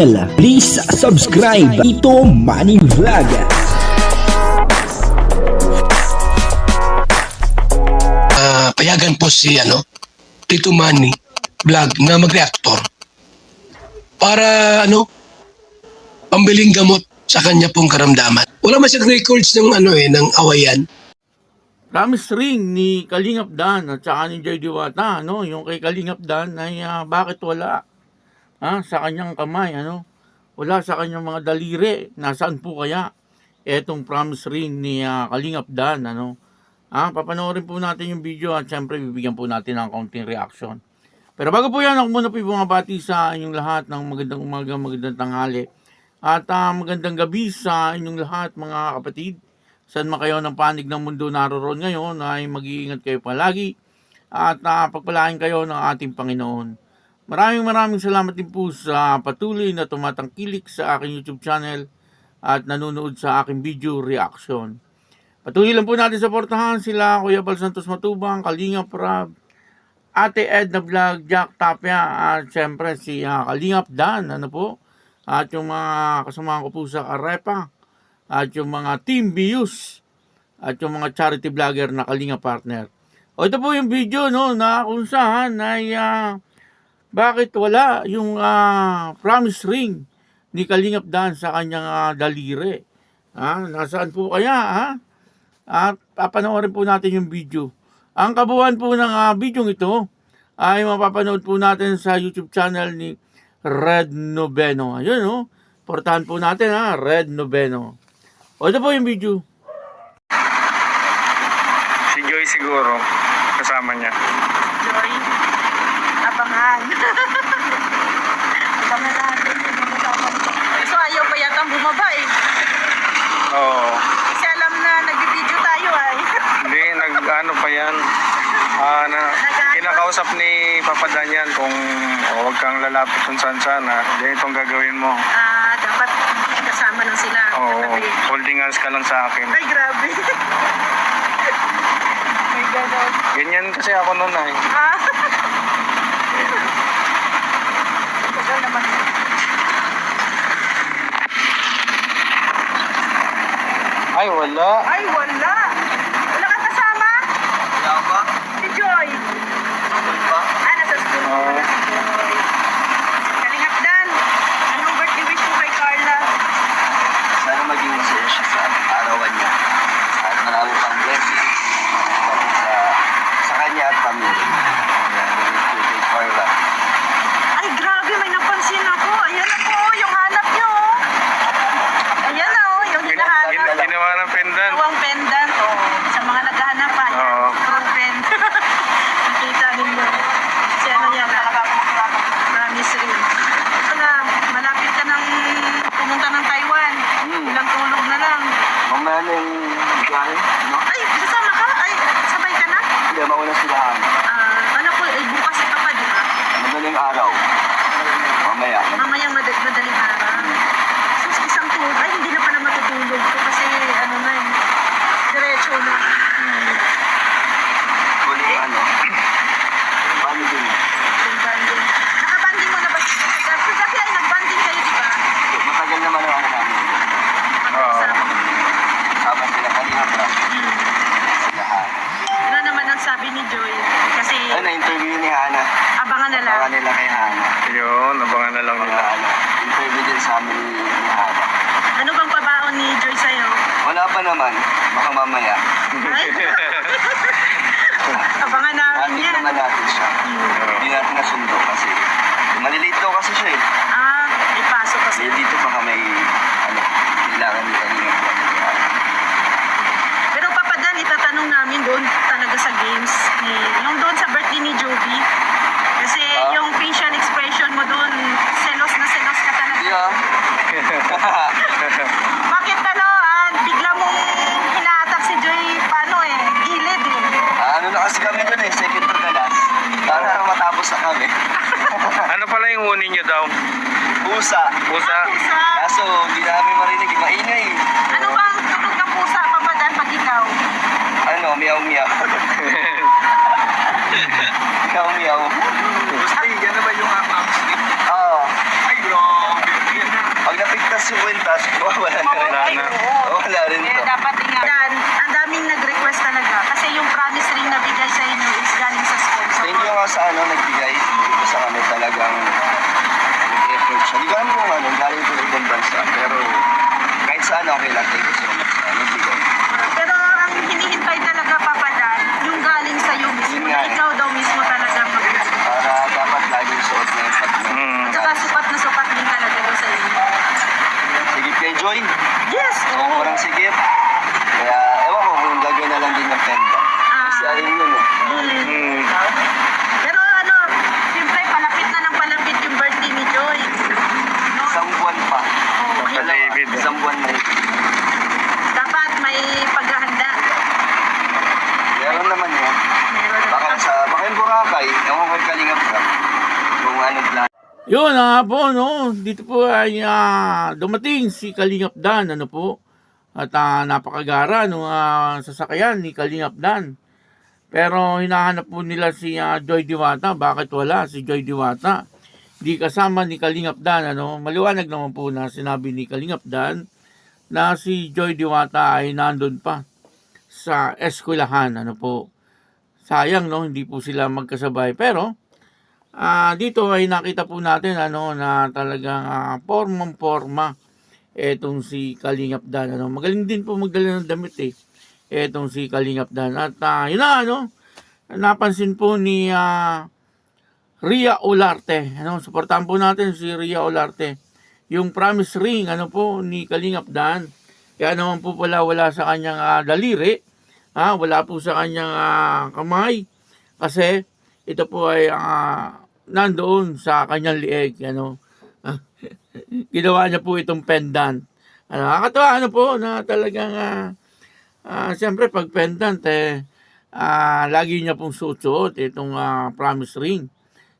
Please subscribe Ito Money Vlog. Payagan po si Tito Manny Vlog na mag-reactor para pambiling gamot sa kanya pong karamdaman. Wala man siyang records ng ng awayan. Promise ring ni Kalingap Dan at saka ni Joy Diwata, yung kay Kalingap Dan ay bakit wala sa kanyang kamay, wala sa kanyang mga daliri. Nasaan po kaya etong promise ring ni Kalingap Dan, papanoorin po natin yung video at syempre bibigyan po natin ng kaunting reaction. Pero bago po yan, ako muna po bumabati sa inyong lahat ng magandang umaga, magandang tanghali at magandang gabi sa inyong lahat mga kapatid. Saan man kayo ng panig ng mundo naroon ngayon ay mag-iingat kayo palagi at pagpalain kayo ng ating Panginoon. Maraming salamat din po sa patuloy na tumatangkilik sa aking YouTube channel at nanonood sa aking video reaction. Patuloy lang po natin suportahan sila Kuya Bal Santos Matubang, Kalingap Rab, Ate Edna Vlog, Jack Tapia at syempre si Kalingap Dan, at yung mga kasamahan ko po sa Arepa at yung mga Team Bius at yung mga charity vlogger na Kalinga Partner. O ito po yung video na kung saan ay bakit wala yung promise ring ni Kalingap Dan sa kanyang daliri. Nasaan po kaya? At papanoorin po natin yung video. Ang kabuuan po ng video ito ay mapapanood po natin sa YouTube channel ni Red Noveno. Ayun, portahan po natin Red Noveno. O ito po yung video. Si Joy siguro, kasama niya. Joy, abangan. Abangan natin. So ayaw pa yata bumaba eh. Oo. Kasi alam na nag-video tayo ay. Hindi, nag-ano pa yan. Kinakausap ni Papa Danyan kung huwag kang lalapit kung saan ganitong gagawin mo. Dapat kasama lang sila. Oo, Katabi. holding hands ka lang sa akin. Ay, grabe. May ganon. Ganyan kasi ako noon ay. Tagal naman. Ay, wala. Ay, wala. Wala kang kasama? Wala ba? Si Joy. Nasa school Oo. pala si Joy. Kalingap Dan, anong birthday wish mo kay Carla? Sana maging masaya siya sa arawan niya at marami pang blessing sa kanya at pamilya. Kay Carla. Ay, grabe, may napansin ako. Ayan ako, yung hanap nyo. Ayan yung hinahanap. Ginawa ng pendan. Gawang pendant, sa mga naghahanap pa. Oo. Proven. Nakita ninyo. Si yan, promise ring. Ito na, malapit ka nang pumunta ng Taiwan. Ilang tulog na lang. Mamaya na yung biyahe, no? Ay, kasama ka? Ay, sabay ka na? Hindi, mauna silahan. Anak ko, bukas ka pa, di ba? Madaling araw. Mamaya. Mamayang madaling araw. Sus, isang tulog. Ay, hindi na pala matutulog ko kasi diretso na. Huli yung paano din? Yung banding. Nakabanding mo na ba? Kasi ay nagbanding kayo, di ba? Matagal naman ang namin. Oo. Habang sila kanina pa. Silahan. Ano naman ang sabi ni Joy? Kasi Ay, na-interview ni Hana. abangan na lang. Abangan nila kay Hana. Yun, abangan na lang nila. Interview din sa amin ni Hana. Ano bang pabaon ni Joy sa'yo? Wala pa naman. Baka mamaya. Ay, abangan namin Natin yan. naman natin siya. Hindi natin nasundo kasi malilate daw kasi siya eh. Ipasok kasi. Kaya dito baka may kailangan ni kanina po. Pero papadan, itatanong namin doon talaga sa games. Yung doon sa birthday ni Joby. Kasi yung facial expression mo doon, selos na selos ka talaga. Yeah. Bakit bigla mong hinatak si Joy, gilid eh. Ano na kasi kami dun eh, second to the last. Para matapos na kami. Ano pala yung huni niyo daw? Pusa. Pusa? Pusa. Kaso hindi namin marinig, maingay. Ano ba ang tunog ng pusa, papadan, pag ikaw? Ano, meow meow. Meow meow. Gusti, yan na ba yung Oo. Ay, bro. kwintas, wala na rin. Ay, oo. Wala rin Eh, to. dapat ingat. Ang daming nag-request talaga. Kasi yung promise ring na bigay sa inyo is galing sa sponsor. Thank you nga sa nagbigay. Dito sa kami talagang nag-effort siya. Hindi ko alam kung galing ko sa ibang bansa. Pero kahit saan okay lang. Thank you so much sa nagbigay. Pero ang hinihintay talaga, Papa Dan, yung galing sa iyo mismo. Yun nga Na eh. ikaw daw mismo talaga magbigay. Para dapat laging suot na yung pag At saka sukat na sukat din talaga daw sa inyo. Sigip kay Joy. Yes, oo. Sobrang sigip. Kaya ewan ko kung gagawin na lang din ng tenda. Kasi ayun yun eh. Pero ano, siyempre palapit na ng palapit yung birthday ni Joy. No? Isang buwan pa. Oo, Papa David. Isang buwan na rin. dapat may paghahanda. Meron naman yan. Meron. Baka yung Boracay, ewan ko yung Kalingap ka. Kung ano plan. Yun po, no? Dito po ay dumating si Kalingap Dan, ano po? At napakagara ng sasakyan ni Kalingap Dan. Pero hinahanap po nila si Joy Diwata. Bakit wala si Joy Diwata? Di kasama ni Kalingap Dan, ano? Maliwanag naman po na sinabi ni Kalingap Dan na si Joy Diwata ay nandun pa sa eskwelahan, ano po? Sayang, no? Hindi po sila magkasabay. Pero dito ay nakita po natin ano na talagang formang-forma etong si Kalingap Dan, ano. Magaling din po magdala ng damit etong si Kalingap Dan. At yun na, ano, napansin po ni Ria Olarte, ano, suportahan po natin si Ria Olarte. Yung promise ring, ano po, ni Kalingap Dan. Kaya naman po pala wala sa kanyang daliri, wala po sa kanyang kamay. Kasi ito po ay nandoon sa kanyang lieg, ano. Ginawa niya po itong pendant. Nakakatawa, ano po, na talagang siyempre pag pendant lagi niya pong suot itong promise ring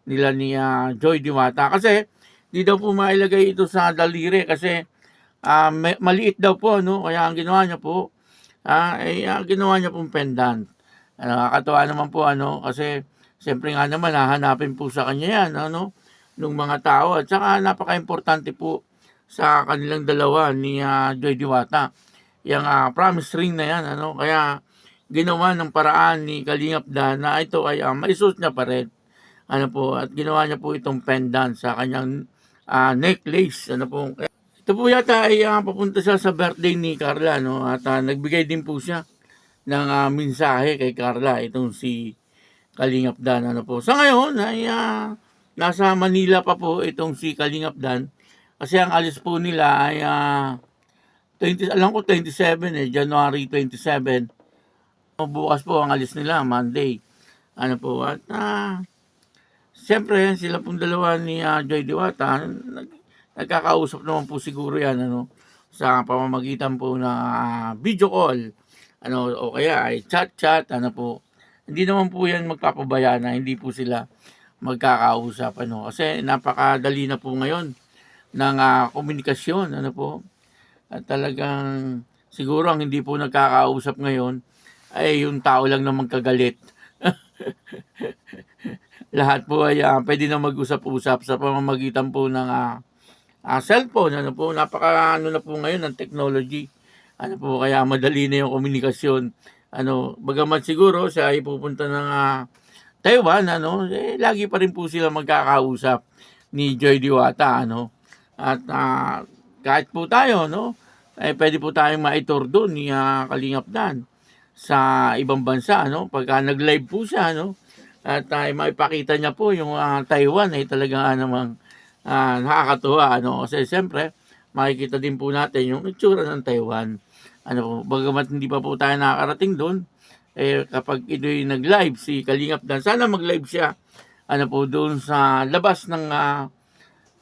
nila ni Joy Diwata. Kasi di daw po mailagay ito sa daliri kasi maliit daw po, no? Kaya ang ginawa niya po ginawa niya pong pendant. Nakakatawa naman po, ano, kasi siyempre nga naman hahanapin po sa kanya yan, ano, nung mga tao. At saka napaka-importante po sa kanilang dalawa ni Joy Diwata. Yung promise ring na yan, ano, kaya ginawa ng paraan ni Kalingap Dan na ito ay maisuot niya pa rin. Ano po, at ginawa niya po itong pendant sa kanyang necklace, ano po. Ito po yata ay papunta siya sa birthday ni Carla, no, at nagbigay din po siya ng mensahe kay Carla, itong si Kalingap Dan, ano po. Sa ngayon ay nasa Manila pa po itong si Kalingap Dan kasi ang alis po nila ay 27 January 27. Bukas po ang alis nila, Monday. Ano po, at siyempre sila pong dalawa ni Joy Diwata, nagkakausap naman po siguro yan, ano, sa pamamagitan po ng video call, ano, o kaya ay chat, ano po. Hindi naman po yan magpapabaya na hindi po sila magkakausap, ano, kasi napakadali na po ngayon ng komunikasyon, ano po. At talagang siguro ang hindi po nagkakausap ngayon ay yung tao lang na magkagalit. Lahat po ay pwede na mag-usap-usap sa pamamagitan po ng cellphone, ano po. Napaka ano na po ngayon ng technology, ano po, kaya madali na yung komunikasyon, ano. Bagamat siguro siya ay pupunta ng Taiwan, ano, lagi pa rin po sila magkakausap ni Joy Diwata, ano. At kahit po tayo, no, pwede po tayong maitur doon ni Kalingap Dan sa ibang bansa, no, pagka nag-live po siya, no, at maipakita niya po yung Taiwan ay talagang namang nakakatuwa, ano, kasi siyempre makikita din po natin yung itsura ng Taiwan, ano po. Bagamat hindi pa po tayo nakakarating doon, kapag ito'y nag-live si Kalingap Dan, sana mag-live siya, ano po, doon sa labas ng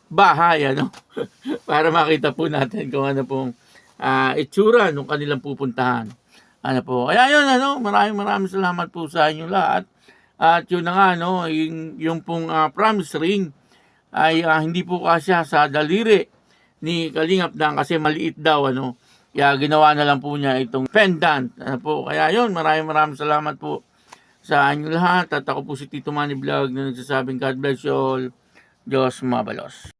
bahay, ano, para makita po natin kung ano pong itsura nung kanilang pupuntahan, ano po. Kaya yun, ano, maraming salamat po sa inyo lahat. At yun na nga, no, yung pong promise ring ay hindi po kasya sa daliri ni Kalingap Dan kasi maliit daw, ano. Kaya ginawa na lang po niya itong pendant, ano po. Kaya yun, maraming salamat po sa inyo lahat. At ako po si Tito Manny Vlog na nagsasabing God bless you all. Diyos mabalos.